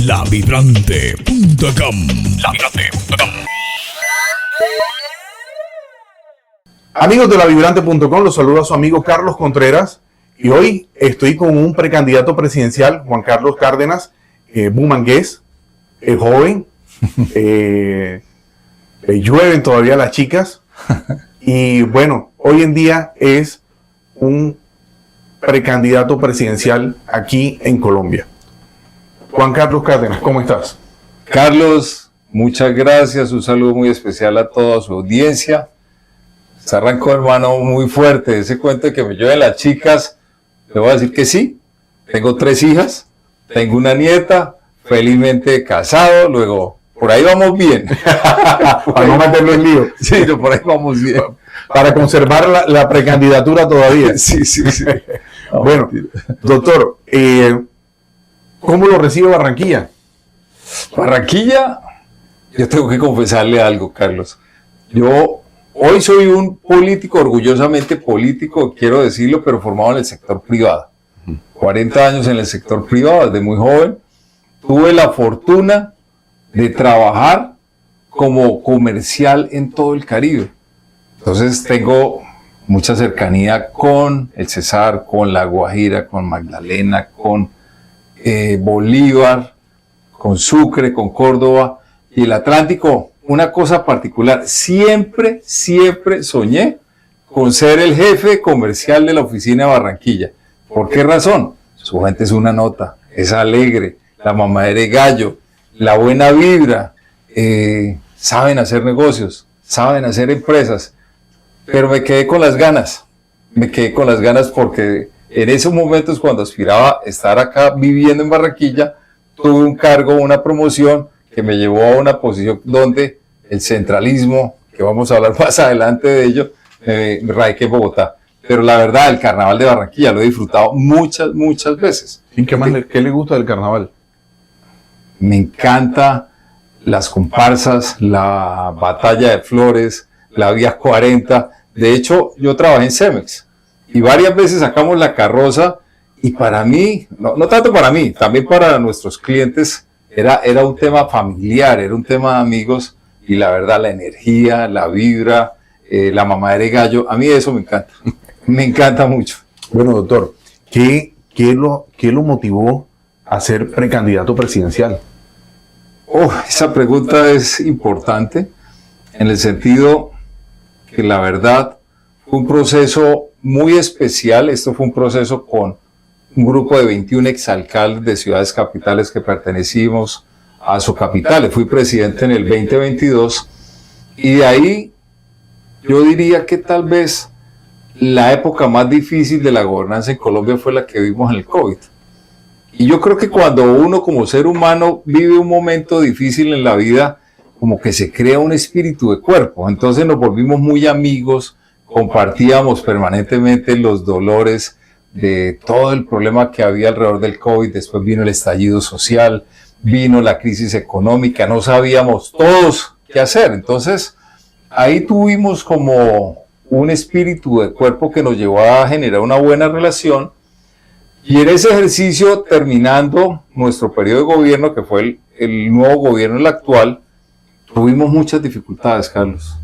lavibrante.com. Lavibrante.com. Amigos de lavibrante.com, los saluda su amigo Carlos Contreras y hoy estoy con un precandidato presidencial, Juan Carlos Cárdenas, bumangués, joven, llueven todavía las chicas y bueno, hoy en día es un precandidato presidencial aquí en Colombia. Juan Carlos Cárdenas, ¿cómo estás? Carlos, muchas gracias, un saludo muy especial a toda su audiencia. Se arrancó, hermano, muy fuerte ese cuento de que me llueven las chicas. Le voy a decir que sí, tengo 3 hijas, tengo una nieta, felizmente casado, luego por ahí vamos bien. Para no meterlo en lío. Sí, por ahí vamos bien. Para conservar la precandidatura todavía. Sí. Bueno, doctor, ¿cómo lo recibe Barranquilla? Barranquilla, yo tengo que confesarle algo, Carlos. Yo hoy soy un político, orgullosamente político, quiero decirlo, pero formado en el sector privado. 40 años en el sector privado, desde muy joven. Tuve la fortuna de trabajar como comercial en todo el Caribe. Entonces tengo mucha cercanía con el Cesar, con La Guajira, con Magdalena, con Bolívar, con Sucre, con Córdoba y el Atlántico. Una cosa particular, siempre soñé con ser el jefe comercial de la oficina de Barranquilla. ¿Por qué razón? Su gente es una nota, es alegre, la mamadera de gallo, la buena vibra, saben hacer negocios, saben hacer empresas, pero me quedé con las ganas porque en esos momentos cuando aspiraba a estar acá viviendo en Barranquilla, tuve un cargo, una promoción que me llevó a una posición donde el centralismo, que vamos a hablar más adelante de ello, me radiqué en Bogotá. Pero la verdad, el carnaval de Barranquilla lo he disfrutado muchas veces. ¿Qué le gusta del carnaval? Me encanta las comparsas, la batalla de flores, la vía 40. De hecho, yo trabajé en Cemex y varias veces sacamos la carroza y para mí, no tanto para mí, también para nuestros clientes, era un tema familiar, era un tema de amigos y la verdad, la energía, la vibra, la mamadera de gallo, a mí eso me encanta, me encanta mucho. Bueno, doctor, ¿qué lo motivó a ser precandidato presidencial? Esa pregunta es importante en el sentido que la verdad fue un proceso muy especial. Esto fue un proceso con un grupo de 21 exalcaldes de ciudades capitales que pertenecimos a Socapitales. Fui presidente en el 2022 y de ahí yo diría que tal vez la época más difícil de la gobernanza en Colombia fue la que vivimos en el COVID. Y yo creo que cuando uno como ser humano vive un momento difícil en la vida, como que se crea un espíritu de cuerpo. Entonces nos volvimos muy amigos, compartíamos permanentemente los dolores de todo el problema que había alrededor del COVID. Después vino el estallido social, vino la crisis económica, no sabíamos todos qué hacer. Entonces ahí tuvimos como un espíritu de cuerpo que nos llevó a generar una buena relación. Y en ese ejercicio, terminando nuestro periodo de gobierno, que fue el nuevo gobierno, el actual, tuvimos muchas dificultades, Carlos.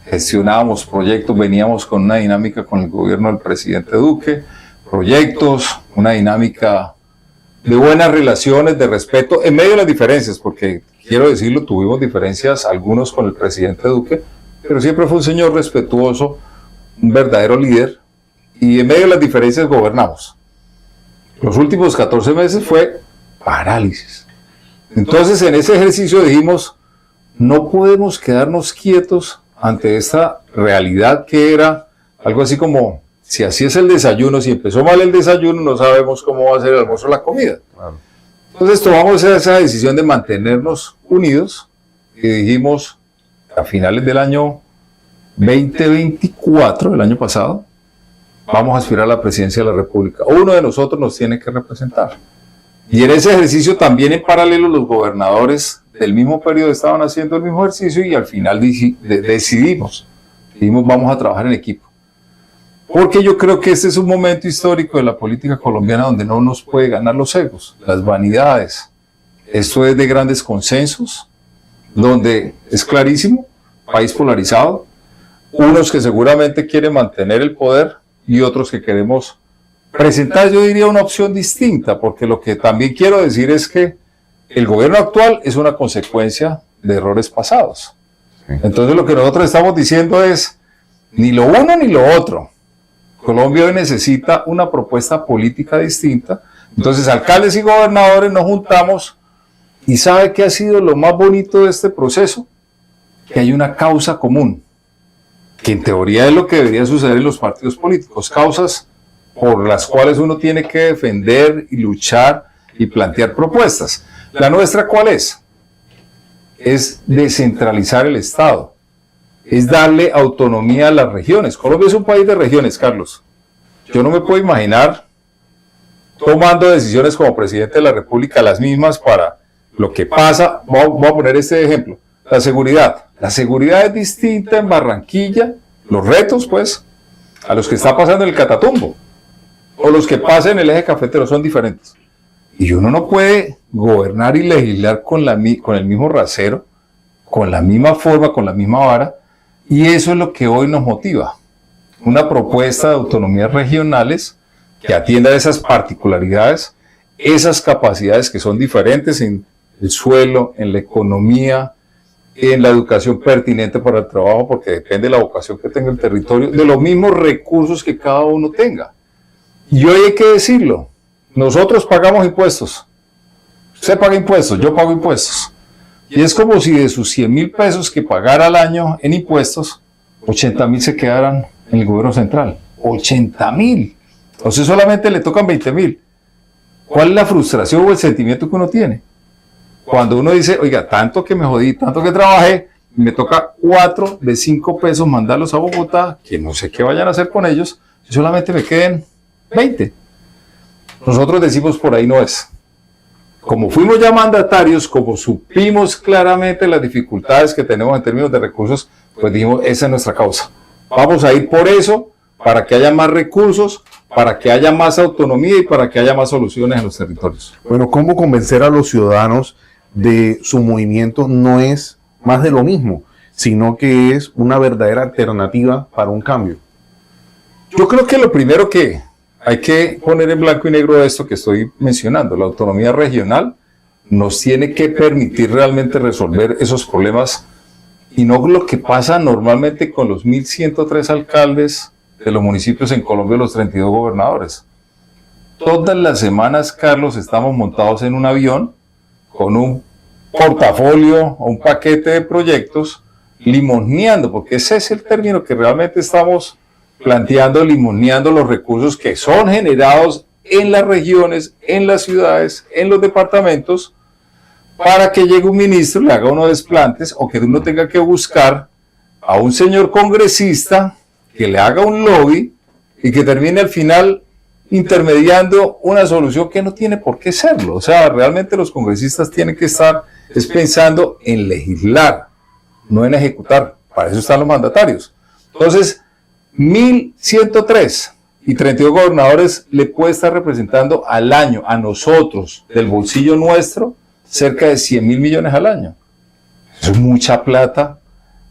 Gestionábamos proyectos, veníamos con una dinámica con el gobierno del presidente Duque, proyectos, una dinámica de buenas relaciones, de respeto, en medio de las diferencias, porque quiero decirlo, tuvimos diferencias algunos con el presidente Duque, pero siempre fue un señor respetuoso, un verdadero líder, y en medio de las diferencias gobernamos. Los últimos 14 meses fue parálisis. Entonces, en ese ejercicio dijimos, no podemos quedarnos quietos ante esta realidad que era algo así como, si así es el desayuno, si empezó mal el desayuno, no sabemos cómo va a ser el almuerzo o la comida. Claro. Entonces tomamos esa decisión de mantenernos unidos y dijimos, a finales del año 2024, el año pasado, vamos a aspirar a la presidencia de la República. Uno de nosotros nos tiene que representar. Y en ese ejercicio también en paralelo los gobernadores del mismo periodo estaban haciendo el mismo ejercicio y al final decidimos vamos a trabajar en equipo. Porque yo creo que este es un momento histórico de la política colombiana donde no nos puede ganar los egos, las vanidades, Esto es de grandes consensos, donde es clarísimo, país polarizado, unos que seguramente quieren mantener el poder y otros que queremos presentar, yo diría, una opción distinta, porque lo que también quiero decir es que el gobierno actual es una consecuencia de errores pasados. Entonces lo que nosotros estamos diciendo es ni lo uno ni lo otro. Colombia hoy necesita una propuesta política distinta. Entonces alcaldes y gobernadores nos juntamos y ¿sabe qué ha sido lo más bonito de este proceso? Que hay una causa común, que en teoría es lo que debería suceder en los partidos políticos, causas por las cuales uno tiene que defender y luchar y plantear propuestas. ¿La nuestra cuál es? Es descentralizar el Estado, es darle autonomía a las regiones. Colombia es un país de regiones, Carlos. Yo no me puedo imaginar tomando decisiones como presidente de la República las mismas para lo que pasa. Voy a poner este ejemplo, la seguridad. La seguridad es distinta en Barranquilla, los retos pues, a los que está pasando en el Catatumbo, o los que pasan en el eje cafetero, son diferentes. Y uno no puede gobernar y legislar con el mismo rasero, con la misma forma, con la misma vara, y eso es lo que hoy nos motiva. Una propuesta de autonomías regionales que atienda a esas particularidades, esas capacidades que son diferentes en el suelo, en la economía, en la educación pertinente para el trabajo, porque depende de la vocación que tenga el territorio, de los mismos recursos que cada uno tenga. Y hoy hay que decirlo, nosotros pagamos impuestos, usted paga impuestos, yo pago impuestos, y es como si de sus 100.000 pesos que pagara al año en impuestos, 80.000 se quedaran en el gobierno central, 80.000, a usted solamente le tocan 20.000. ¿Cuál es la frustración o el sentimiento que uno tiene? Cuando uno dice, oiga, tanto que me jodí, tanto que trabajé, me toca 4 de 5 pesos mandarlos a Bogotá, que no sé qué vayan a hacer con ellos, y solamente me queden 20. Nosotros decimos por ahí no es. Como fuimos ya mandatarios, como supimos claramente las dificultades que tenemos en términos de recursos, pues dijimos, esa es nuestra causa. Vamos a ir por eso, para que haya más recursos, para que haya más autonomía y para que haya más soluciones en los territorios. Bueno, ¿cómo convencer a los ciudadanos de su movimiento no es más de lo mismo, sino que es una verdadera alternativa para un cambio? Yo creo que lo primero que hay que poner en blanco y negro esto que estoy mencionando, la autonomía regional nos tiene que permitir realmente resolver esos problemas y no lo que pasa normalmente con los 1.103 alcaldes de los municipios en Colombia, los 32 gobernadores. Todas las semanas, Carlos, estamos montados en un avión con un portafolio o un paquete de proyectos limoneando, porque ese es el término que realmente estamos planteando, limoneando los recursos que son generados en las regiones, en las ciudades, en los departamentos, para que llegue un ministro, le haga unos desplantes o que uno tenga que buscar a un señor congresista que le haga un lobby y que termine al final intermediando una solución que no tiene por qué serlo. O sea, realmente los congresistas tienen que estar pensando en legislar, no en ejecutar. Para eso están los mandatarios. Entonces, 1.103 y 32 gobernadores le puede estar representando al año a nosotros, del bolsillo nuestro, cerca de 100.000 millones al año. Eso es mucha plata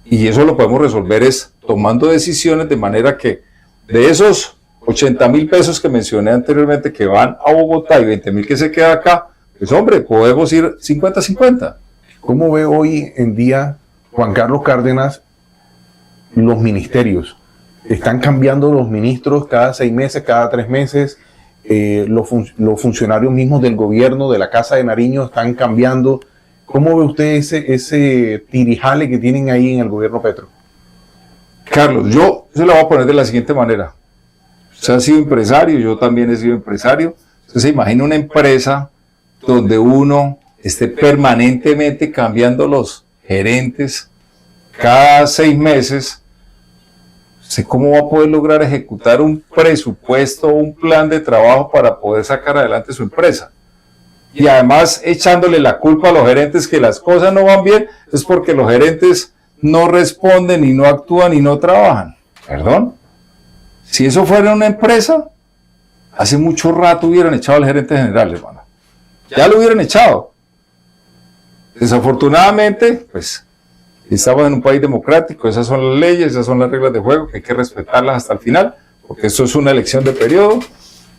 y eso lo podemos resolver es tomando decisiones de manera que de esos 80.000 pesos que mencioné anteriormente que van a Bogotá y 20.000 que se queda acá, pues hombre, podemos ir 50-50. ¿Cómo ve hoy en día Juan Carlos Cárdenas los ministerios? ¿Están cambiando los ministros cada 6 meses, cada 3 meses? Los funcionarios mismos del gobierno, de la Casa de Nariño, están cambiando. ¿Cómo ve usted ese tirijale que tienen ahí en el gobierno Petro? Carlos, yo se lo voy a poner de la siguiente manera. Usted ha sido empresario, yo también he sido empresario. Usted se imagina una empresa donde uno esté permanentemente cambiando los gerentes cada 6 meses. ¿Usted cómo va a poder lograr ejecutar un presupuesto, un plan de trabajo para poder sacar adelante su empresa? Y además echándole la culpa a los gerentes que las cosas no van bien, es porque los gerentes no responden y no actúan y no trabajan. ¿Perdón? Si eso fuera una empresa, hace mucho rato hubieran echado al gerente general, hermano. Ya lo hubieran echado. Desafortunadamente, pues, estamos en un país democrático, esas son las leyes, esas son las reglas de juego, que hay que respetarlas hasta el final, porque esto es una elección de periodo,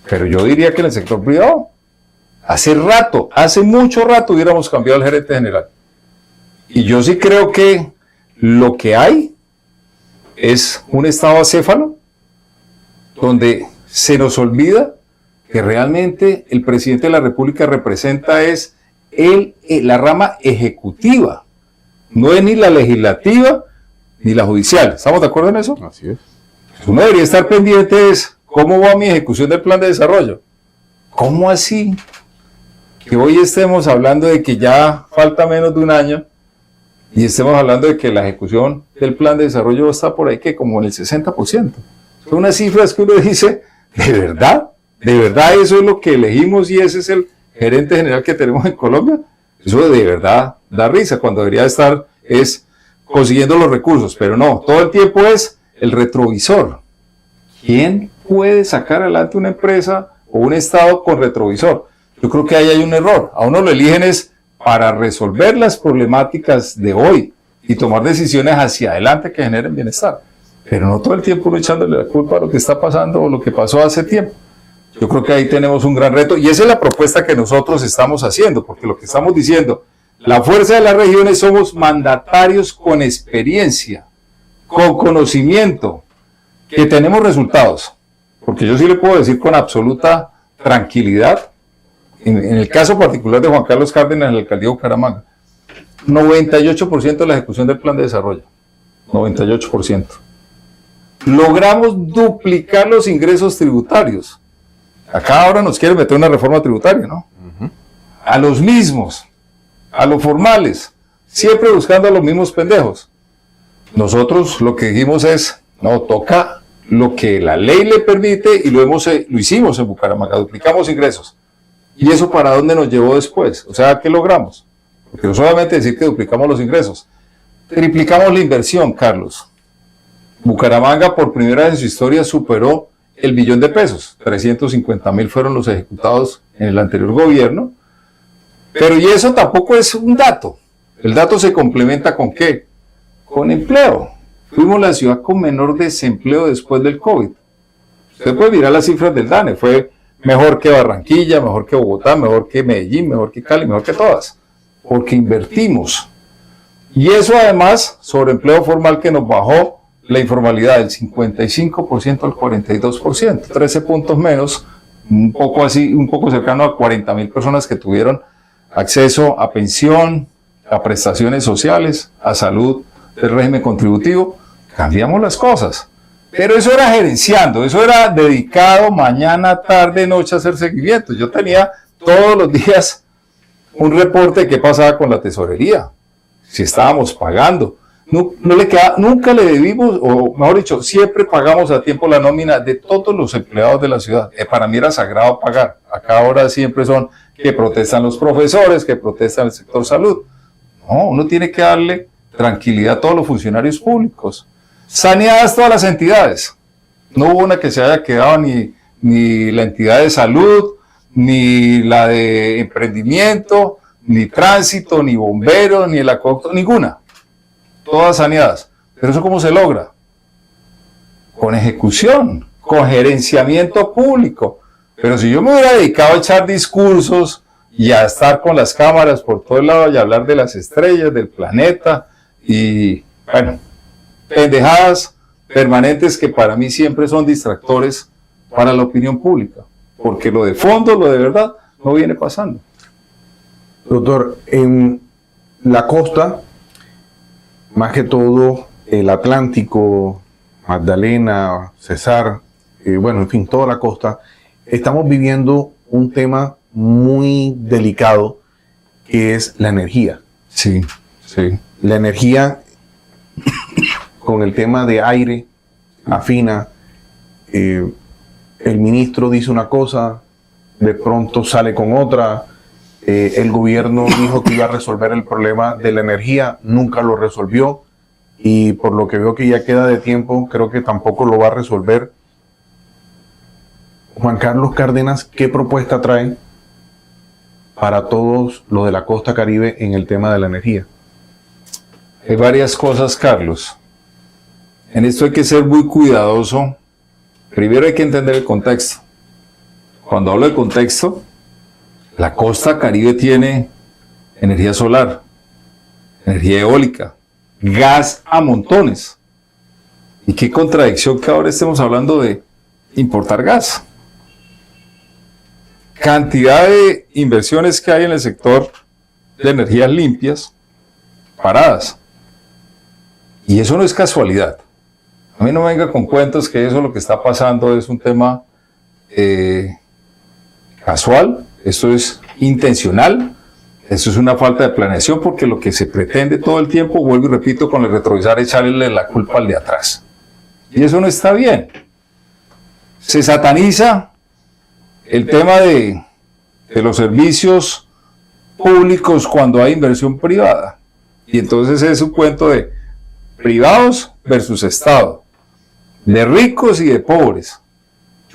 pero yo diría que en el sector privado, hace mucho rato hubiéramos cambiado al gerente general. Y yo sí creo que lo que hay es un estado acéfalo, donde se nos olvida que realmente el presidente de la República representa es la rama ejecutiva, no es ni la legislativa ni la judicial. ¿Estamos de acuerdo en eso? Así es. Uno debería estar pendiente es cómo va mi ejecución del plan de desarrollo. ¿Cómo así que hoy estemos hablando de que ya falta menos de un año y estemos hablando de que la ejecución del plan de desarrollo está por ahí que como en el 60%? Son unas cifras que uno dice, ¿de verdad? ¿De verdad eso es lo que elegimos y ese es el gerente general que tenemos en Colombia? Eso de verdad da risa, cuando debería estar es consiguiendo los recursos, pero no, todo el tiempo es el retrovisor. ¿Quién puede sacar adelante una empresa o un estado con retrovisor? Yo creo que ahí hay un error. A uno lo eligen es para resolver las problemáticas de hoy y tomar decisiones hacia adelante que generen bienestar. Pero no todo el tiempo uno echándole la culpa a lo que está pasando o lo que pasó hace tiempo. Yo creo que ahí tenemos un gran reto y esa es la propuesta que nosotros estamos haciendo, porque lo que estamos diciendo, la fuerza de las regiones somos mandatarios con experiencia, con conocimiento, que tenemos resultados. Porque yo sí le puedo decir con absoluta tranquilidad, en el caso particular de Juan Carlos Cárdenas, en la alcaldía de Bucaramanga, 98% de la ejecución del plan de desarrollo, 98%. Logramos duplicar los ingresos tributarios. Acá ahora nos quieren meter una reforma tributaria, ¿no? A los mismos, a los formales, siempre buscando a los mismos pendejos. Nosotros lo que dijimos es, no, toca lo que la ley le permite y lo hicimos en Bucaramanga, duplicamos ingresos. ¿Y eso para dónde nos llevó después? O sea, ¿qué logramos? Porque no solamente decir que duplicamos los ingresos, triplicamos la inversión, Carlos. Bucaramanga por primera vez en su historia superó el billón de pesos. 350.000 fueron los ejecutados en el anterior gobierno. Pero y eso tampoco es un dato. El dato se complementa ¿con qué? Con empleo. Fuimos la ciudad con menor desempleo después del COVID. Usted puede mirar las cifras del DANE. Fue mejor que Barranquilla, mejor que Bogotá, mejor que Medellín, mejor que Cali, mejor que todas. Porque invertimos. Y eso además sobre empleo formal que nos bajó la informalidad del 55% al 42%, 13 puntos menos, un poco cercano a 40.000 personas que tuvieron acceso a pensión, a prestaciones sociales, a salud del régimen contributivo. Cambiamos las cosas. Pero eso era gerenciando, eso era dedicado mañana, tarde, noche a hacer seguimiento. Yo tenía todos los días un reporte de qué pasaba con la tesorería, si estábamos pagando. Nunca le debimos, o mejor dicho, siempre pagamos a tiempo la nómina de todos los empleados de la ciudad. Para mí era sagrado pagar. Acá ahora siempre son que protestan los profesores, que protestan el sector salud. No, uno tiene que darle tranquilidad a todos los funcionarios públicos. Saneadas todas las entidades. No hubo una que se haya quedado ni la entidad de salud, ni la de emprendimiento, ni tránsito, ni bomberos, ni el acueducto, ninguna. Todas saneadas. ¿Pero eso cómo se logra? Con ejecución, con gerenciamiento público. Pero si yo me hubiera dedicado a echar discursos y a estar con las cámaras por todo el lado y hablar de las estrellas, del planeta y, bueno, pendejadas permanentes que para mí siempre son distractores para la opinión pública. Porque lo de fondo, lo de verdad, no viene pasando. Doctor, en la costa, más que todo el Atlántico, Magdalena, Cesar, bueno, en fin, toda la costa, estamos viviendo un tema muy delicado que es la energía. Sí, sí. La energía con el tema de aire afina. El ministro dice una cosa, de pronto sale con otra. El gobierno dijo que iba a resolver el problema de la energía, nunca lo resolvió y por lo que veo que ya queda de tiempo, creo que tampoco lo va a resolver. Juan Carlos Cárdenas, ¿qué propuesta trae para todos los de la costa Caribe en el tema de la energía? Hay varias cosas, Carlos. En esto hay que ser muy cuidadoso. Primero hay que entender el contexto. Cuando hablo de contexto, la costa Caribe tiene energía solar, energía eólica, gas a montones. Y qué contradicción que ahora estemos hablando de importar gas. Cantidad de inversiones que hay en el sector de energías limpias, paradas. Y eso no es casualidad. A mí no me venga con cuentos que eso lo que está pasando es un tema casual, esto es intencional, esto es una falta de planeación, porque lo que se pretende todo el tiempo, vuelvo y repito, con el retrovisor, es echarle la culpa al de atrás. Y eso no está bien. Se sataniza el tema de los servicios públicos cuando hay inversión privada. Y entonces es un cuento de privados versus Estado, de ricos y de pobres.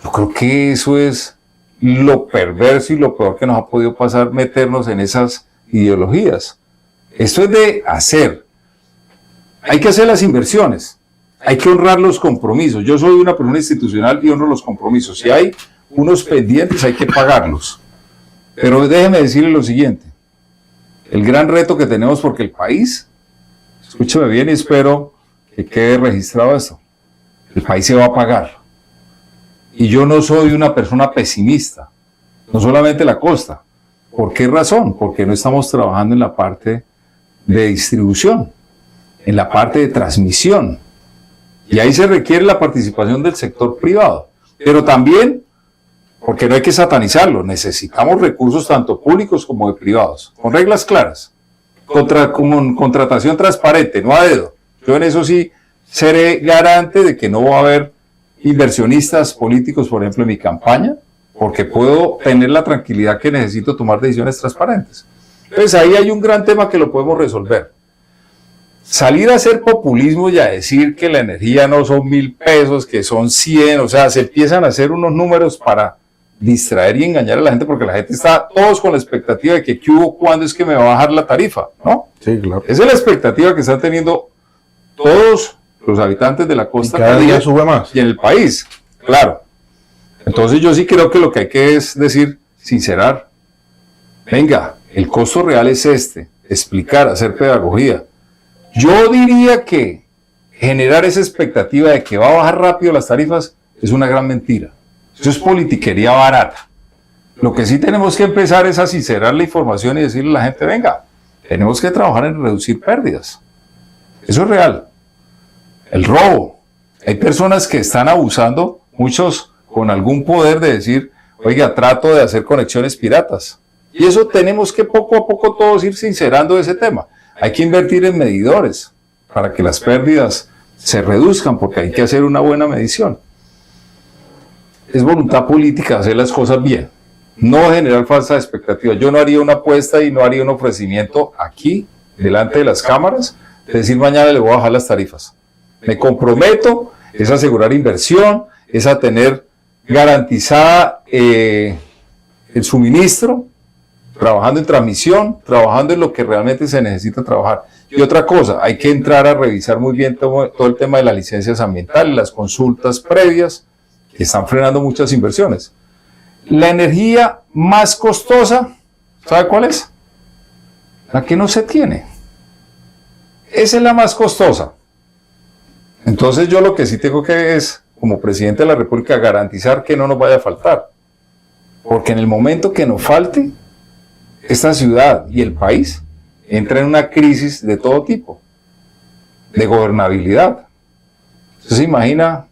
Yo creo que eso es lo perverso y lo peor que nos ha podido pasar, meternos en esas ideologías. Esto es de hacer. Hay que hacer las inversiones. Hay que honrar los compromisos. Yo soy una persona institucional y honro los compromisos. Si hay unos pendientes, hay que pagarlos. Pero déjeme decirle lo siguiente. El gran reto que tenemos, porque el país, escúcheme bien y espero que quede registrado esto, el país se va a pagar. Y yo no soy una persona pesimista, no solamente la costa. ¿Por qué razón? Porque no estamos trabajando en la parte de distribución, en la parte de transmisión. Y ahí se requiere la participación del sector privado. Pero también, porque no hay que satanizarlo, necesitamos recursos tanto públicos como de privados, con reglas claras, con contratación transparente, no a dedo. Yo en eso sí seré garante de que no va a haber inversionistas políticos, por ejemplo, en mi campaña, porque puedo tener la tranquilidad que necesito tomar decisiones transparentes. Entonces ahí hay un gran tema que lo podemos resolver. Salir a hacer populismo y a decir que la energía no son 1.000 pesos, que son 100, o sea, se empiezan a hacer unos números para distraer y engañar a la gente, porque la gente está todos con la expectativa de que ¿qué hubo? ¿Cuándo es que me va a bajar la tarifa? ¿No? Sí, claro. Esa es la expectativa que están teniendo todos los habitantes de la costa. Y cada día sube más. Y en el país, claro. Entonces yo sí creo que lo que hay que es decir, sincerar. Venga, el costo real es este. Explicar, hacer pedagogía. Yo diría que generar esa expectativa de que va a bajar rápido las tarifas es una gran mentira. Eso es politiquería barata. Lo que sí tenemos que empezar es a sincerar la información y decirle a la gente, venga, tenemos que trabajar en reducir pérdidas. Eso es real. El robo. Hay personas que están abusando, muchos con algún poder de decir, oiga, trato de hacer conexiones piratas. Y eso tenemos que poco a poco todos ir sincerando ese tema. Hay que invertir en medidores para que las pérdidas se reduzcan, porque hay que hacer una buena medición. Es voluntad política hacer las cosas bien, no generar falsas expectativas. Yo no haría una apuesta y no haría un ofrecimiento aquí, delante de las cámaras, de decir mañana le voy a bajar las tarifas. Me comprometo, es asegurar inversión, es a tener garantizada el suministro, trabajando en transmisión, trabajando en lo que realmente se necesita trabajar. Y otra cosa, hay que entrar a revisar muy bien todo el tema de las licencias ambientales, las consultas previas, que están frenando muchas inversiones. La energía más costosa, ¿sabe cuál es? La que no se tiene. Esa es la más costosa. Entonces yo lo que sí tengo que es, como presidente de la República, garantizar que no nos vaya a faltar. Porque en el momento que nos falte, esta ciudad y el país entra en una crisis de todo tipo, de gobernabilidad. Usted se imagina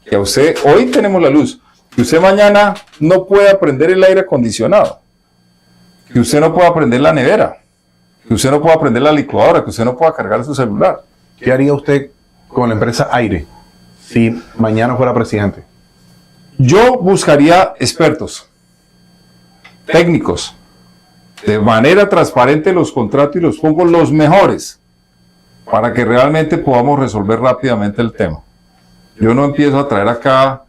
que a usted, hoy tenemos la luz, que usted mañana no pueda prender el aire acondicionado, que usted no pueda prender la nevera, que usted no pueda prender la licuadora, que usted no pueda cargar su celular. ¿Qué haría usted con la empresa Aire si mañana fuera presidente? Yo buscaría expertos, técnicos, de manera transparente los contratos y los pongo los mejores para que realmente podamos resolver rápidamente el tema. Yo no empiezo a traer acá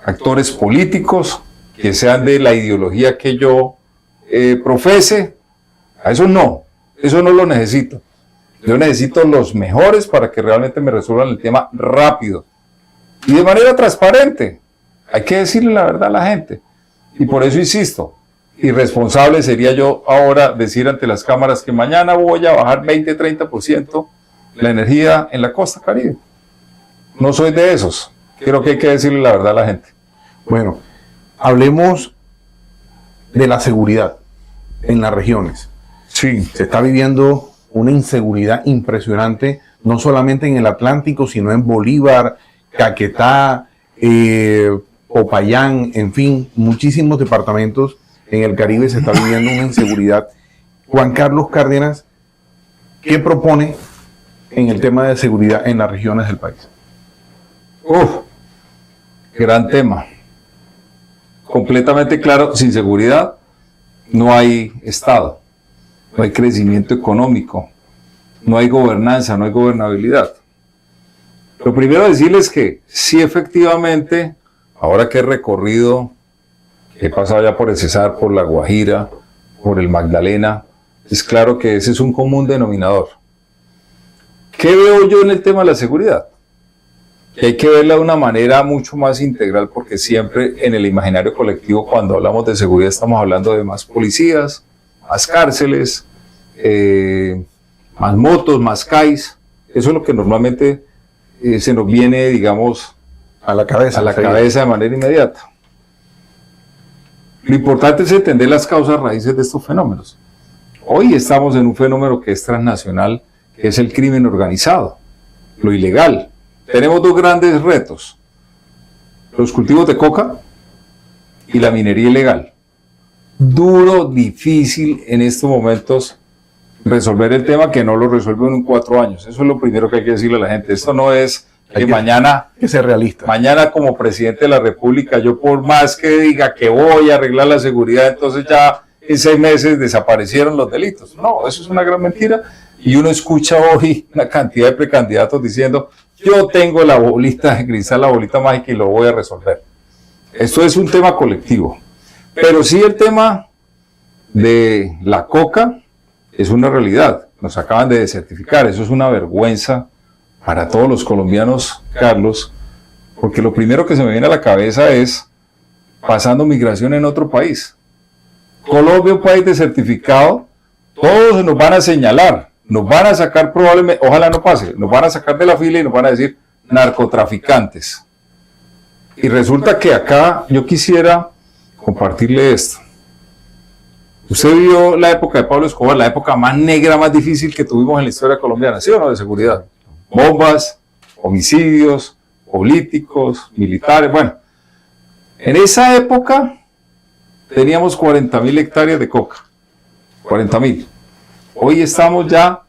actores políticos que sean de la ideología que yo profese, a eso no lo necesito. Yo necesito los mejores para que realmente me resuelvan el tema rápido y de manera transparente. Hay que decirle la verdad a la gente. Y por eso insisto, irresponsable sería yo ahora decir ante las cámaras que mañana voy a bajar 20-30% la energía en la costa Caribe. No soy de esos. Creo que hay que decirle la verdad a la gente. Bueno, hablemos de la seguridad en las regiones. Sí. Se está viviendo una inseguridad impresionante, no solamente en el Atlántico, sino en Bolívar, Caquetá, Popayán, en fin, muchísimos departamentos en el Caribe se está viviendo una inseguridad. Juan Carlos Cárdenas, ¿qué propone en el tema de seguridad en las regiones del país? Gran tema. Completamente claro, sin seguridad no hay Estado, no hay crecimiento económico, no hay gobernanza, no hay gobernabilidad. Lo primero decirles que sí, efectivamente, ahora que he recorrido, que he pasado ya por el Cesar, por La Guajira, por el Magdalena, es claro que ese es un común denominador. ¿Qué veo yo en el tema de la seguridad? Que hay que verla de una manera mucho más integral, porque siempre en el imaginario colectivo, cuando hablamos de seguridad, estamos hablando de más policías, más cárceles, más motos, más CAIs. Eso es lo que normalmente se nos viene, digamos, a la cabeza de manera inmediata. Lo importante es entender las causas raíces de estos fenómenos. Hoy estamos en un fenómeno que es transnacional, que es el crimen organizado, lo ilegal. Tenemos dos grandes retos: los cultivos de coca y la minería ilegal. Duro, difícil en estos momentos resolver el tema, que no lo resuelve en 4 años. Eso es lo primero que hay que decirle a la gente. Esto no es que mañana, hay que ser realista. Mañana, como presidente de la República, yo por más que diga que voy a arreglar la seguridad, entonces ya en 6 meses desaparecieron los delitos. No, eso es una gran mentira. Y uno escucha hoy una cantidad de precandidatos diciendo: yo tengo la bolita de cristal, la bolita mágica, y lo voy a resolver. Esto es un tema colectivo. Pero sí, el tema de la coca es una realidad. Nos acaban de desertificar. Eso es una vergüenza para todos los colombianos, Carlos, porque lo primero que se me viene a la cabeza es pasando migración en otro país. Colombia, un país desertificado, todos nos van a señalar, nos van a sacar probablemente, ojalá no pase, nos van a sacar de la fila y nos van a decir narcotraficantes. Y resulta que acá yo quisiera compartirle esto. Usted vio la época de Pablo Escobar, la época más negra, más difícil que tuvimos en la historia colombiana, ¿sí o no? De seguridad. Bombas, homicidios, políticos, militares. Bueno, en esa época teníamos 40.000 hectáreas de coca. 40.000. Hoy estamos ya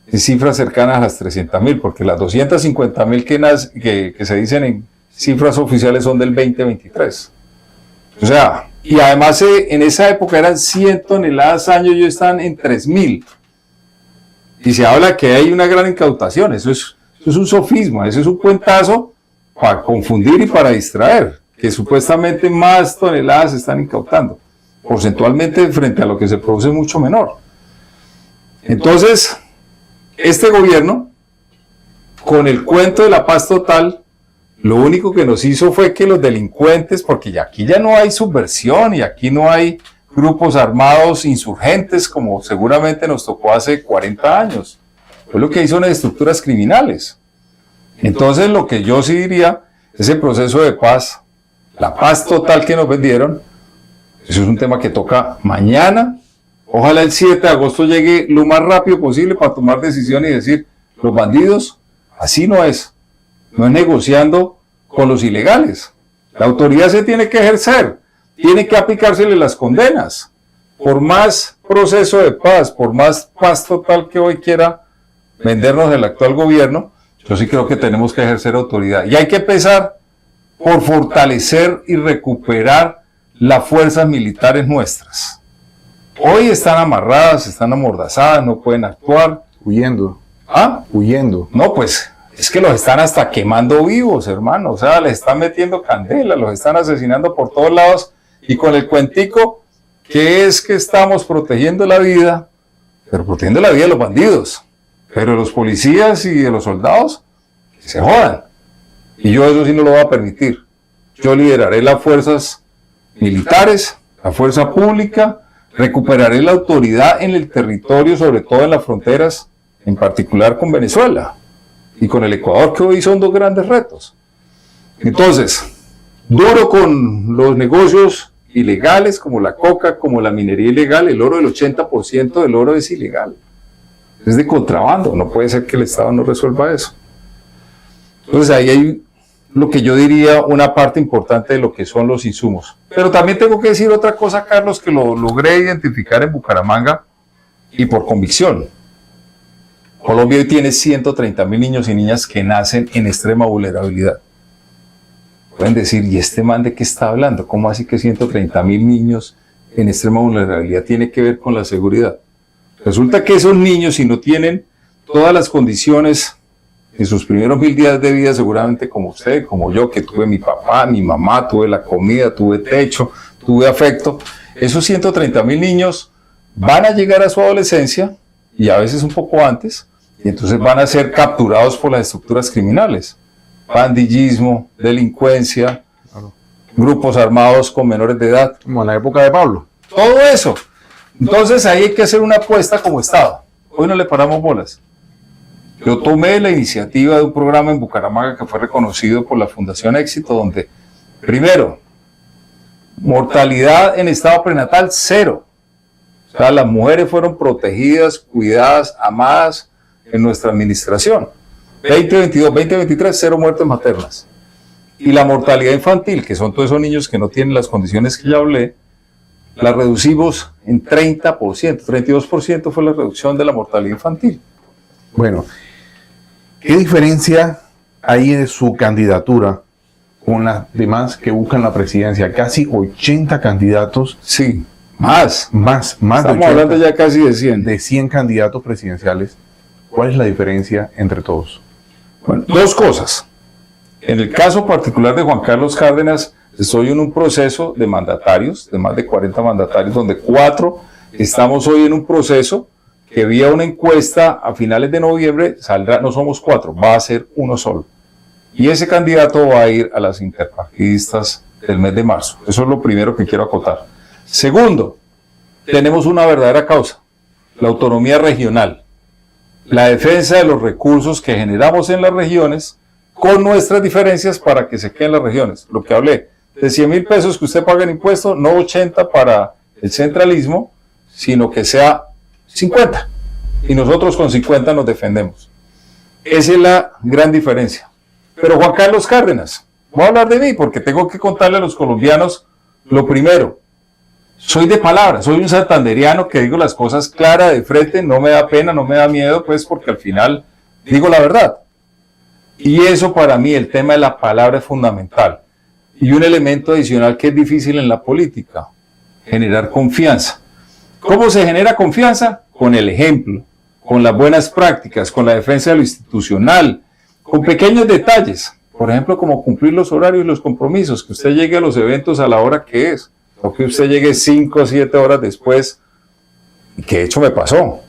en cifras cercanas a las 300.000, porque las 250.000 que se dicen en cifras oficiales son del 2023. O sea, y además en esa época eran 100 toneladas año, y hoy están en 3.000. Y se habla que hay una gran incautación. Eso es un sofisma, eso es un cuentazo para confundir y para distraer, que supuestamente más toneladas se están incautando, porcentualmente frente a lo que se produce mucho menor. Entonces, este gobierno, con el cuento de la paz total, lo único que nos hizo fue que los delincuentes, porque aquí ya no hay subversión y aquí no hay grupos armados insurgentes como seguramente nos tocó hace 40 años. Fue lo que hizo las estructuras criminales. Entonces, lo que yo sí diría, ese proceso de paz, la paz total que nos vendieron, eso es un tema que toca mañana. Ojalá el 7 de agosto llegue lo más rápido posible para tomar decisiones y decir: los bandidos, así no es. No es negociando con los ilegales. La autoridad se tiene que ejercer, tiene que aplicársele las condenas. Por más proceso de paz, por más paz total que hoy quiera vendernos el actual gobierno, yo sí creo que tenemos que ejercer autoridad. Y hay que empezar por fortalecer y recuperar las fuerzas militares nuestras. Hoy están amarradas, están amordazadas, no pueden actuar. Huyendo. ¿Ah? Huyendo. No, pues es que los están hasta quemando vivos, hermano. O sea, les están metiendo candela, los están asesinando por todos lados, y con el cuentico que es que estamos protegiendo la vida, pero protegiendo la vida de los bandidos, pero de los policías y de los soldados, que se jodan. Y yo eso sí no lo voy a permitir. Yo lideraré las fuerzas militares, la fuerza pública, recuperaré la autoridad en el territorio, sobre todo en las fronteras, en particular con Venezuela y con el Ecuador, que hoy son dos grandes retos. Entonces, duro con los negocios ilegales, como la coca, como la minería ilegal. El oro, el 80% del oro es ilegal. Es de contrabando, no puede ser que el Estado no resuelva eso. Entonces ahí hay lo que yo diría una parte importante de lo que son los insumos. Pero también tengo que decir otra cosa, Carlos, que lo logré identificar en Bucaramanga y por convicción. Colombia hoy tiene 130.000 niños y niñas que nacen en extrema vulnerabilidad. Pueden decir, ¿y este man de qué está hablando? ¿Cómo así que 130.000 niños en extrema vulnerabilidad tiene que ver con la seguridad? Resulta que esos niños, si no tienen todas las condiciones en sus primeros 1000 días de vida, seguramente como usted, como yo, que tuve mi papá, mi mamá, tuve la comida, tuve techo, tuve afecto, esos 130.000 niños van a llegar a su adolescencia, y a veces un poco antes, y entonces van a ser capturados por las estructuras criminales. Pandillismo, delincuencia, grupos armados con menores de edad. Como en la época de Pablo. Todo eso. Entonces ahí hay que hacer una apuesta como Estado. Hoy no le paramos bolas. Yo tomé la iniciativa de un programa en Bucaramanga que fue reconocido por la Fundación Éxito, donde, primero, mortalidad en estado prenatal 0. O sea, las mujeres fueron protegidas, cuidadas, amadas en nuestra administración. 2022, 2023, 0 muertes maternas. Y la mortalidad infantil, que son todos esos niños que no tienen las condiciones que ya hablé, la reducimos en 30%, 32% fue la reducción de la mortalidad infantil. Bueno, ¿qué diferencia hay de su candidatura con las demás que buscan la presidencia? Casi 80 candidatos. Sí, más. Más de Estamos 80, hablando ya casi de 100. de 100 candidatos presidenciales. ¿Cuál es la diferencia entre todos? Bueno, dos cosas. En el caso particular de Juan Carlos Cárdenas, estoy en un proceso de mandatarios, de más de 40 mandatarios, donde 4 estamos hoy en un proceso que vía una encuesta a finales de noviembre saldrá, no somos 4, va a ser uno solo. Y ese candidato va a ir a las interpartidistas del mes de marzo. Eso es lo primero que quiero acotar. Segundo, tenemos una verdadera causa, la autonomía regional, la defensa de los recursos que generamos en las regiones con nuestras diferencias para que se queden las regiones. Lo que hablé, de 100.000 pesos que usted paga en impuestos, no 80 para el centralismo, sino que sea 50. Y nosotros con 50 nos defendemos. Esa es la gran diferencia. Pero Juan Carlos Cárdenas, voy a hablar de mí porque tengo que contarle a los colombianos lo primero. Soy de palabra, soy un santanderiano que digo las cosas claras de frente, no me da pena, no me da miedo, pues porque al final digo la verdad. Y eso para mí, el tema de la palabra es fundamental. Y un elemento adicional que es difícil en la política, generar confianza. ¿Cómo se genera confianza? Con el ejemplo, con las buenas prácticas, con la defensa de lo institucional, con pequeños detalles. Por ejemplo, como cumplir los horarios y los compromisos, que usted llegue a los eventos a la hora que es, o que usted llegue 5 o 7 horas después, que de hecho me pasó.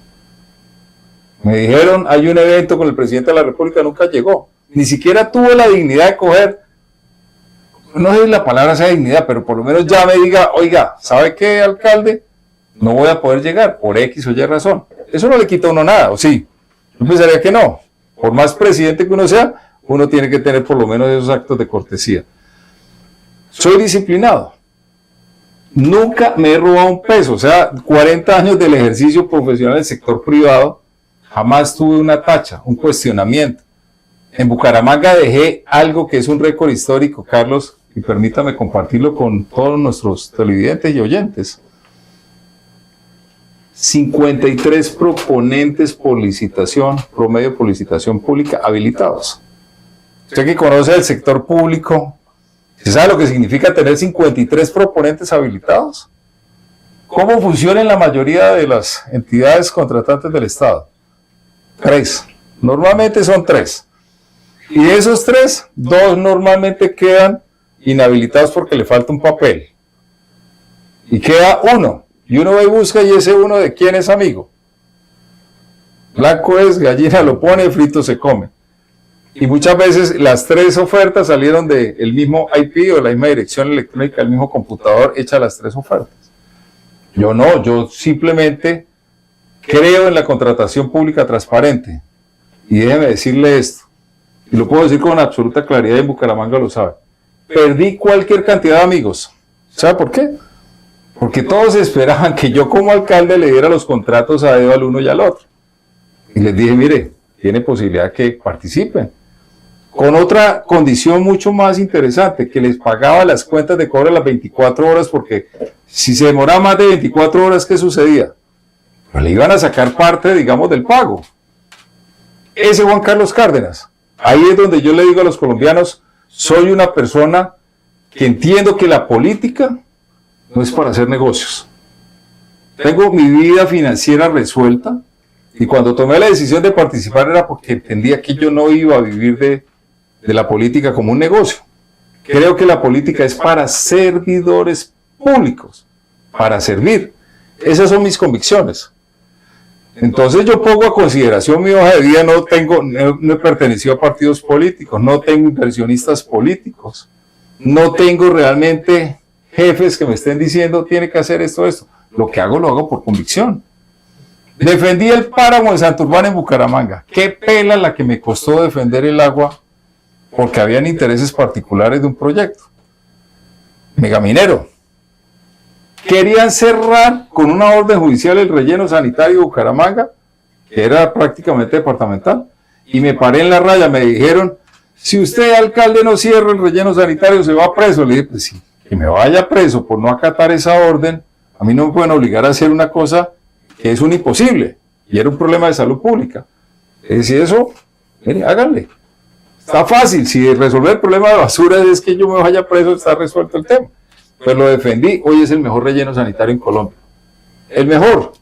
Me dijeron, hay un evento con el presidente de la República, nunca llegó. Ni siquiera tuvo la dignidad de coger, no sé si la palabra sea dignidad, pero por lo menos ya me diga, oiga, ¿sabe qué, alcalde? No voy a poder llegar por X o Y razón. Eso no le quita a uno nada, ¿o sí? Yo pensaría que no. Por más presidente que uno sea, uno tiene que tener por lo menos esos actos de cortesía. Soy disciplinado. Nunca me he robado un peso. O sea, 40 años del ejercicio profesional del sector privado, jamás tuve una tacha, un cuestionamiento. En Bucaramanga dejé algo que es un récord histórico, Carlos, y permítame compartirlo con todos nuestros televidentes y oyentes. 53 proponentes por licitación, promedio por licitación pública, habilitados. Usted que conoce el sector público, ¿usted sabe lo que significa tener 53 proponentes habilitados? ¿Cómo funciona en la mayoría de las entidades contratantes del Estado? 3. Normalmente son 3. Y de esos 3, 2 normalmente quedan inhabilitados porque le falta un papel. Y queda 1. Y uno va y busca y ese uno de quién es amigo. Blanco es, gallina lo pone, frito se come. Y muchas veces las 3 ofertas salieron del mismo IP o la misma dirección electrónica, el mismo computador, echa las 3 ofertas. Yo no, yo simplemente creo en la contratación pública transparente. Y déjeme decirle esto, y lo puedo decir con absoluta claridad, y en Bucaramanga lo sabe. Perdí cualquier cantidad de amigos. ¿Sabe por qué? Porque todos esperaban que yo como alcalde le diera los contratos a dedo al uno y al otro. Y les dije, mire, tiene posibilidad que participen. Con otra condición mucho más interesante, que les pagaba las cuentas de cobro a las 24 horas, porque si se demoraba más de 24 horas, ¿qué sucedía? Pues le iban a sacar parte, digamos, del pago. Ese Juan Carlos Cárdenas, ahí es donde yo le digo a los colombianos, soy una persona que entiendo que la política no es para hacer negocios. Tengo mi vida financiera resuelta, y cuando tomé la decisión de participar era porque entendía que yo no iba a vivir de la política como un negocio. Creo que la política es para servidores públicos, para servir. Esas son mis convicciones. Entonces yo pongo a consideración mi hoja de vida, no he pertenecido a partidos políticos, no tengo inversionistas políticos, no tengo realmente jefes que me estén diciendo tiene que hacer esto. Lo que hago lo hago por convicción. Defendí el páramo de Santurbán en Bucaramanga. Qué pela la que me costó defender el agua porque habían intereses particulares de un proyecto. Megaminero. Querían cerrar con una orden judicial el relleno sanitario de Bucaramanga, que era prácticamente departamental, y me paré en la raya, me dijeron, si usted, alcalde, no cierra el relleno sanitario, se va preso. Le dije, pues sí, que me vaya preso por no acatar esa orden, a mí no me pueden obligar a hacer una cosa que es un imposible, y era un problema de salud pública. Le decía eso, mire, háganle. Está fácil, si resolver el problema de basura es que yo me vaya preso, está resuelto el tema. Pues lo defendí, hoy es el mejor relleno sanitario en Colombia. El mejor.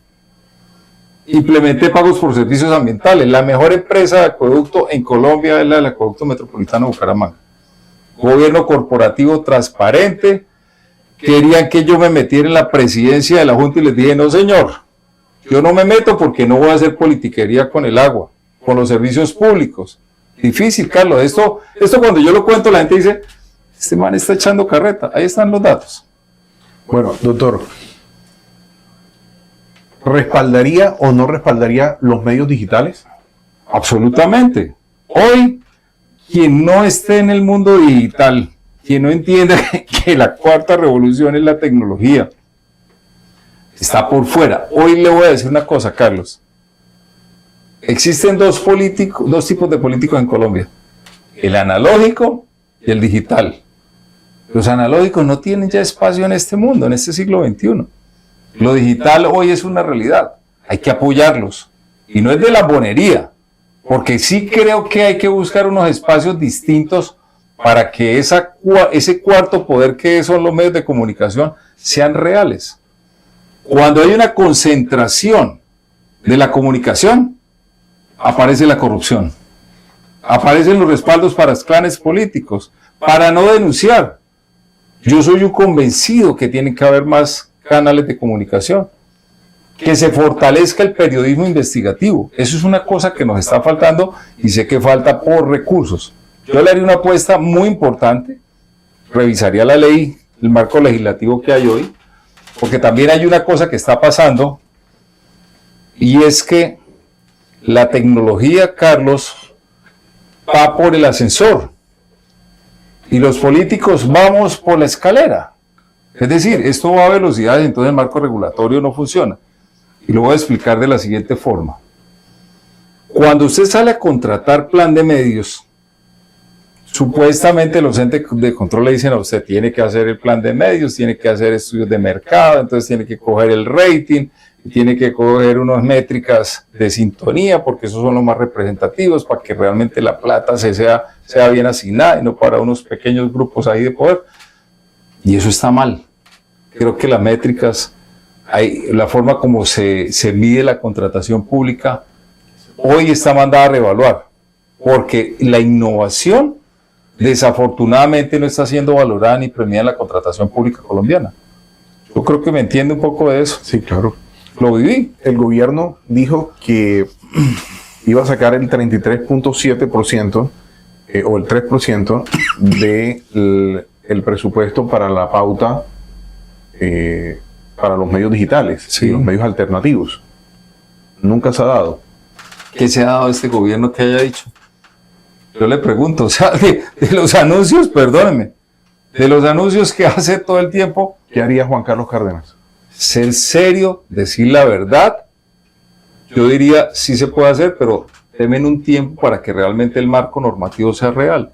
Implementé pagos por servicios ambientales. La mejor empresa de acueducto en Colombia es la del Acueducto Metropolitano de Bucaramanga. Gobierno corporativo transparente. Querían que yo me metiera en la presidencia de la Junta y les dije, no señor, yo no me meto porque no voy a hacer politiquería con el agua, con los servicios públicos. Difícil, Carlos. Esto cuando yo lo cuento la gente dice, este man está echando carreta. Ahí están los datos. Bueno, doctor, ¿respaldaría o no respaldaría los medios digitales? Absolutamente. Hoy, quien no esté en el mundo digital, quien no entienda que la cuarta revolución es la tecnología, está por fuera. Hoy le voy a decir una cosa, Carlos. Existen dos tipos de políticos en Colombia. El analógico y el digital. Los analógicos no tienen ya espacio en este mundo, en este siglo XXI. Lo digital hoy es una realidad. Hay que apoyarlos. Y no es de lambonería, porque sí creo que hay que buscar unos espacios distintos para que ese cuarto poder que son los medios de comunicación sean reales. Cuando hay una concentración de la comunicación, aparece la corrupción. Aparecen los respaldos para clanes políticos, para no denunciar. Yo soy un convencido que tiene que haber más canales de comunicación, que se fortalezca el periodismo investigativo. Eso es una cosa que nos está faltando y sé que falta por recursos. Yo le haría una apuesta muy importante, revisaría la ley, el marco legislativo que hay hoy, porque también hay una cosa que está pasando y es que la tecnología, Carlos, va por el ascensor y los políticos vamos por la escalera. Es decir, esto va a velocidades, entonces el marco regulatorio no funciona. Y lo voy a explicar de la siguiente forma. Cuando usted sale a contratar plan de medios, supuestamente los entes de control le dicen a usted, tiene que hacer el plan de medios, tiene que hacer estudios de mercado, entonces tiene que coger el rating, tiene que coger unas métricas de sintonía, porque esos son los más representativos, para que realmente la plata sea bien asignada y no para unos pequeños grupos ahí de poder. Y eso está mal. Creo que las métricas, la forma como se mide la contratación pública, hoy está mandada a reevaluar, porque la innovación desafortunadamente no está siendo valorada ni premiada en la contratación pública colombiana. Yo creo que me entiende un poco de eso. Sí, claro. Lo viví. El gobierno dijo que iba a sacar el 33.7% o el 3% del presupuesto para la pauta para los medios digitales Sí. y los medios alternativos. Nunca se ha dado. ¿Qué se ha dado este gobierno que haya dicho? Yo le pregunto, o sea, de los anuncios, perdóneme, de los anuncios que hace todo el tiempo, ¿Qué haría Juan Carlos Cárdenas? ser serio, decir la verdad, yo diría sí se puede hacer, pero temen un tiempo para que realmente el marco normativo sea real.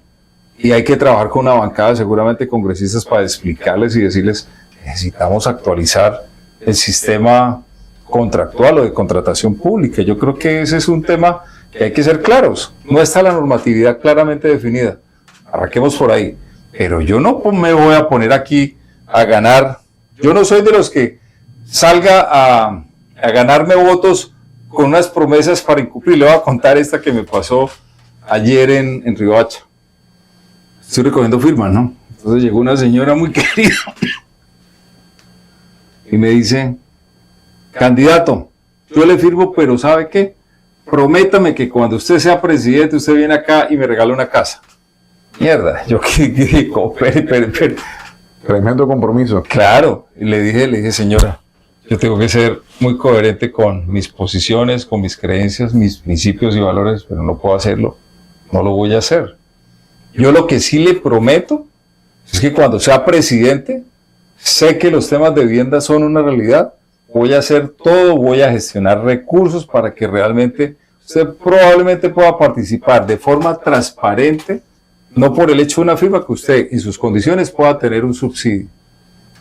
Y hay que trabajar con una bancada, seguramente congresistas, para explicarles y decirles, necesitamos actualizar el sistema contractual o de contratación pública. Yo creo que ese es un tema que hay que ser claros. No está la normatividad claramente definida. Arranquemos por ahí. Pero yo no me voy a poner aquí a ganar. Yo no soy de los que salga a ganarme votos con unas promesas para incumplir. Le voy a contar esta que me pasó ayer en Riohacha. Estoy recogiendo firmas, ¿no? Entonces llegó una señora muy querida y me dice, candidato, yo le firmo, pero ¿sabe qué? Prométame que cuando usted sea presidente, usted viene acá y me regala una casa. Mierda, yo qué digo, espere. Tremendo compromiso. Claro, y le dije, señora, yo tengo que ser muy coherente con mis posiciones, con mis creencias, mis principios y valores, pero no puedo hacerlo, no lo voy a hacer. Yo lo que sí le prometo es que cuando sea presidente, sé que los temas de vivienda son una realidad, voy a hacer todo, voy a gestionar recursos para que realmente usted probablemente pueda participar de forma transparente, no por el hecho de una firma, que usted en sus condiciones pueda tener un subsidio.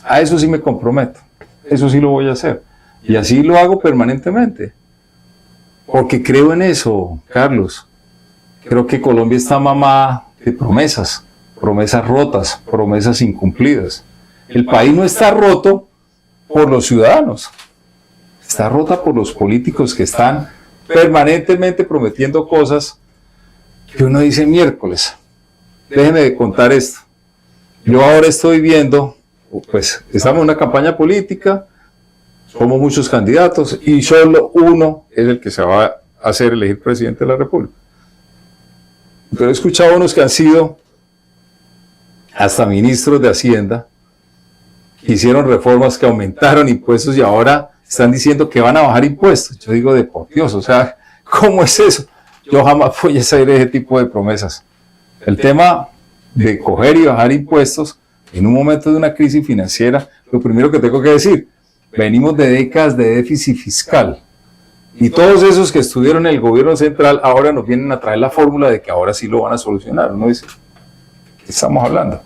A eso sí me comprometo, eso sí lo voy a hacer. Y así lo hago permanentemente, porque creo en eso, Carlos. Creo que Colombia está mamada de promesas, promesas rotas, promesas incumplidas. El país no está roto por los ciudadanos, está rota por los políticos que están permanentemente prometiendo cosas que uno dice miércoles. Déjeme de contar esto. Yo ahora estoy viendo, pues estamos en una campaña política, somos muchos candidatos y solo uno es el que se va a hacer elegir presidente de la República. Pero he escuchado unos que han sido hasta ministros de Hacienda, que hicieron reformas que aumentaron impuestos y ahora están diciendo que van a bajar impuestos. Yo digo, de por Dios, o sea, ¿cómo es eso? Yo jamás voy a hacer ese tipo de promesas. El tema de coger y bajar impuestos en un momento de una crisis financiera, lo primero que tengo que decir, venimos de décadas de déficit fiscal. Y todos esos que estuvieron en el gobierno central ahora nos vienen a traer la fórmula de que ahora sí lo van a solucionar. Uno dice, ¿qué estamos hablando?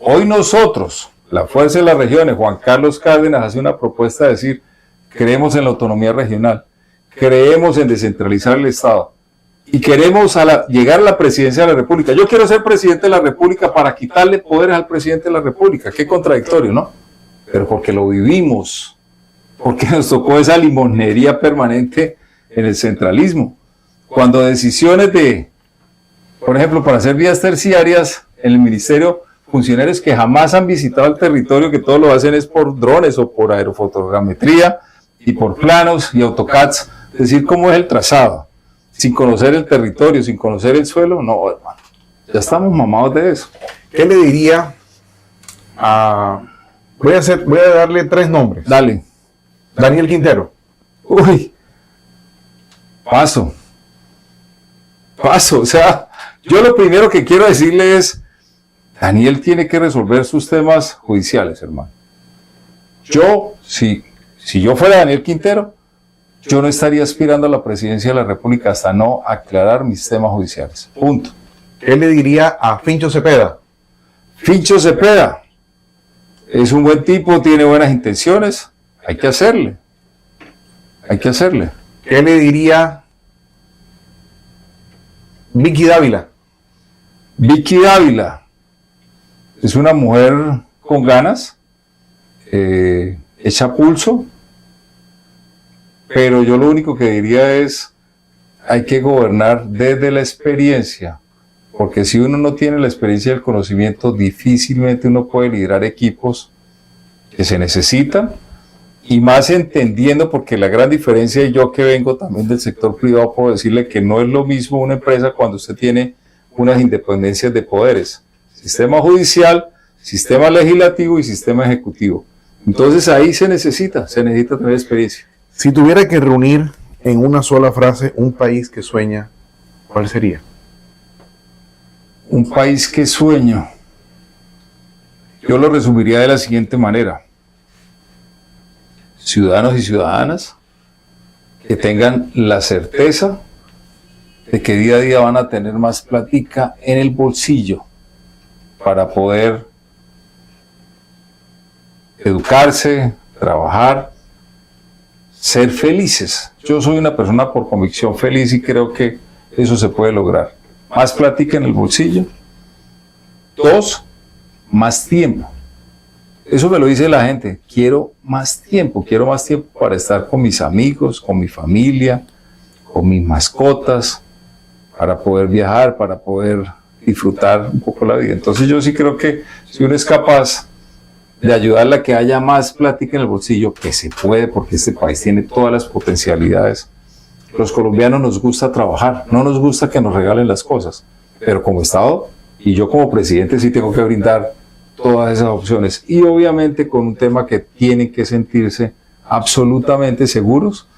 Hoy nosotros, la Fuerza de las Regiones, Juan Carlos Cárdenas hace una propuesta de decir, creemos en la autonomía regional, creemos en descentralizar el Estado y queremos llegar a la presidencia de la República. Yo quiero ser presidente de la República para quitarle poderes al presidente de la República. Qué contradictorio, ¿no? Pero porque lo vivimos, porque nos tocó esa limonería permanente en el centralismo. Cuando decisiones de, por ejemplo, para hacer vías terciarias en el ministerio, funcionarios que jamás han visitado el territorio, que todo lo hacen es por drones o por aerofotogrametría y por planos y AutoCADs, decir cómo es el trazado, sin conocer el territorio, sin conocer el suelo. No, hermano, ya estamos mamados de eso. ¿Qué le diría a... Voy a darle 3 nombres. Dale. Daniel Quintero. Uy, paso, o sea, yo lo primero que quiero decirle es, Daniel tiene que resolver sus temas judiciales, hermano. Yo, si yo fuera Daniel Quintero, yo no estaría aspirando a la presidencia de la República hasta no aclarar mis temas judiciales. Punto. ¿Qué le diría a Fincho Cepeda? Fincho Cepeda es un buen tipo, tiene buenas intenciones, hay que hacerle. ¿Qué le diría Vicky Dávila? Vicky Dávila es una mujer con ganas, echa pulso, pero yo lo único que diría es, hay que gobernar desde la experiencia, porque si uno no tiene la experiencia y el conocimiento, difícilmente uno puede liderar equipos que se necesitan, y más entendiendo, porque la gran diferencia, y yo que vengo también del sector privado, puedo decirle que no es lo mismo una empresa cuando usted tiene unas independencias de poderes, sistema judicial, sistema legislativo y sistema ejecutivo. Entonces ahí se necesita tener experiencia. Si tuviera que reunir en una sola frase un país que sueña, ¿cuál sería? Un país que sueño, yo lo resumiría de la siguiente manera: ciudadanos y ciudadanas que tengan la certeza de que día a día van a tener más plática en el bolsillo para poder educarse, trabajar, ser felices. Yo soy una persona por convicción feliz y creo que eso se puede lograr. Más plática en el bolsillo. 2, más tiempo. Eso me lo dice la gente. Quiero más tiempo para estar con mis amigos, con mi familia, con mis mascotas, para poder viajar, para poder disfrutar un poco la vida. Entonces yo sí creo que si uno es capaz de ayudarle a que haya más plática en el bolsillo, que se puede, porque este país tiene todas las potencialidades. Los colombianos nos gusta trabajar, no nos gusta que nos regalen las cosas, pero como Estado y yo como presidente sí tengo que brindar todas esas opciones, y obviamente con un tema que tienen que sentirse absolutamente seguros,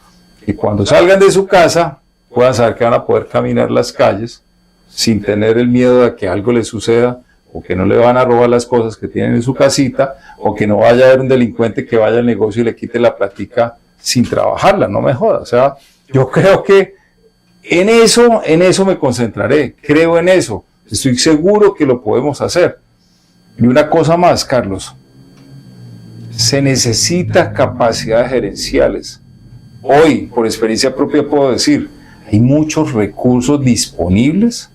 que cuando salgan de su casa puedan saber que van a poder caminar las calles sin tener el miedo de que algo les suceda, o que no le van a robar las cosas que tienen en su casita, o que no vaya a haber un delincuente que vaya al negocio y le quite la plática sin trabajarla. No me joda. O sea, yo creo que en eso me concentraré, creo en eso, estoy seguro que lo podemos hacer. Y una cosa más, Carlos, se necesita capacidades gerenciales. Hoy, por experiencia propia puedo decir, hay muchos recursos disponibles.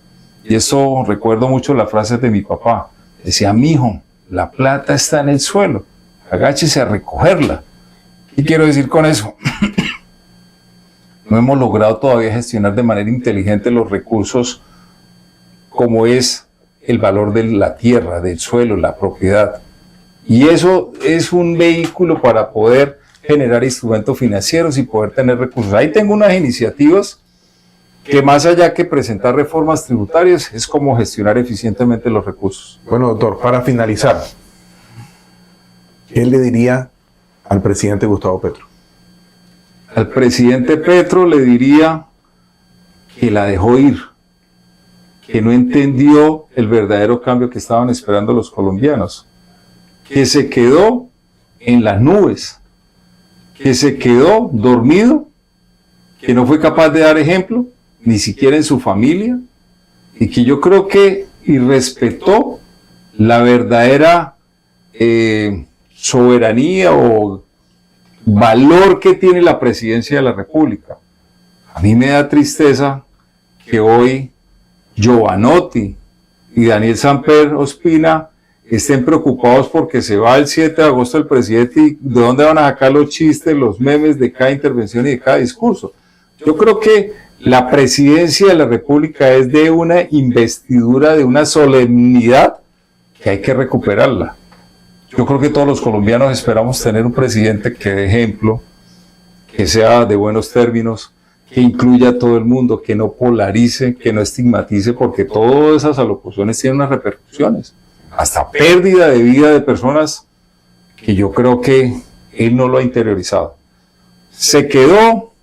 Y eso recuerdo mucho las frases de mi papá. Decía: mijo, la plata está en el suelo, agáchese a recogerla. ¿Qué quiero decir con eso? No hemos logrado todavía gestionar de manera inteligente los recursos, como es el valor de la tierra, del suelo, la propiedad. Y eso es un vehículo para poder generar instrumentos financieros y poder tener recursos. Ahí tengo unas iniciativas que, más allá que presentar reformas tributarias, es como gestionar eficientemente los recursos. Bueno, doctor, para finalizar, ¿qué le diría al presidente Gustavo Petro? Al presidente Petro le diría que la dejó ir, que no entendió el verdadero cambio que estaban esperando los colombianos, que se quedó en las nubes, que se quedó dormido, que no fue capaz de dar ejemplo, ni siquiera en su familia, y que yo creo que irrespetó la verdadera soberanía o valor que tiene la presidencia de la República. A mí me da tristeza que hoy Giovanotti y Daniel Samper Ospina estén preocupados porque se va el 7 de agosto el presidente, y de dónde van a sacar los chistes, los memes de cada intervención y de cada discurso. Yo creo que la presidencia de la República es de una investidura, de una solemnidad que hay que recuperarla. Yo creo que todos los colombianos esperamos tener un presidente que dé ejemplo, que sea de buenos términos, que incluya a todo el mundo, que no polarice, que no estigmatice, porque todas esas alocuciones tienen unas repercusiones, hasta pérdida de vida de personas que yo creo que él no lo ha interiorizado. Se quedó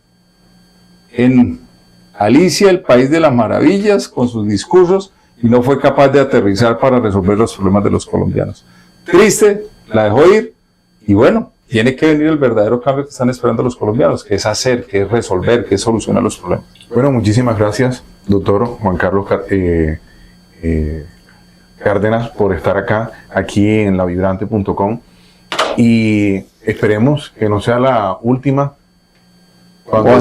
en Alicia, el país de las maravillas, con sus discursos, y no fue capaz de aterrizar para resolver los problemas de los colombianos. Triste, la dejó ir, y bueno, tiene que venir el verdadero cambio que están esperando los colombianos, que es hacer, que es resolver, que es solucionar los problemas. Bueno, muchísimas gracias, doctor Juan Carlos Cárdenas, por estar aquí en lavibrante.com, y esperemos que no sea la última. Cuando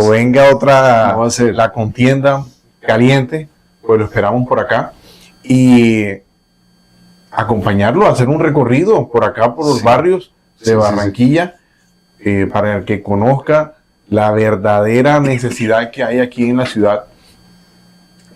venga otra, la contienda caliente, pues lo esperamos por acá, y acompañarlo, hacer un recorrido por acá, por los barrios de Barranquilla, para que conozca la verdadera necesidad que hay aquí en la ciudad.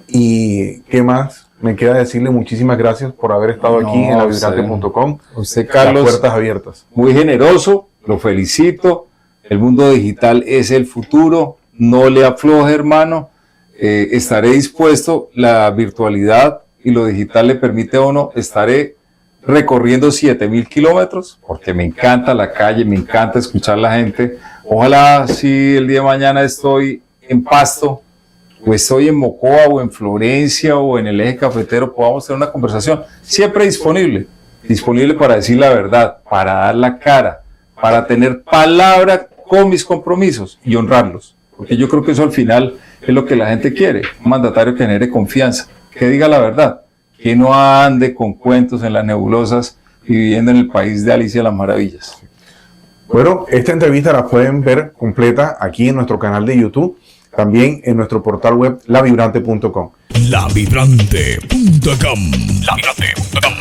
Y qué más me queda decirle muchísimas gracias por haber estado aquí en lavibrante.com. Usted, Carlos, las puertas abiertas. Muy generoso, lo felicito. El mundo digital es el futuro, no le afloje, hermano. Estaré dispuesto, la virtualidad y lo digital le permite a uno, estaré recorriendo 7.000 kilómetros, porque me encanta la calle, me encanta escuchar a la gente. Ojalá si el día de mañana estoy en Pasto, o estoy en Mocoa, o en Florencia, o en el eje cafetero, podamos tener una conversación. Siempre disponible para decir la verdad, para dar la cara, para tener palabra con mis compromisos y honrarlos. Porque yo creo que eso al final es lo que la gente quiere, un mandatario que genere confianza, que diga la verdad, que no ande con cuentos en las nebulosas y viviendo en el país de Alicia de las Maravillas. Bueno, esta entrevista la pueden ver completa aquí en nuestro canal de YouTube, también en nuestro portal web lavibrante.com. Lavibrante.com. Lavibrante.com.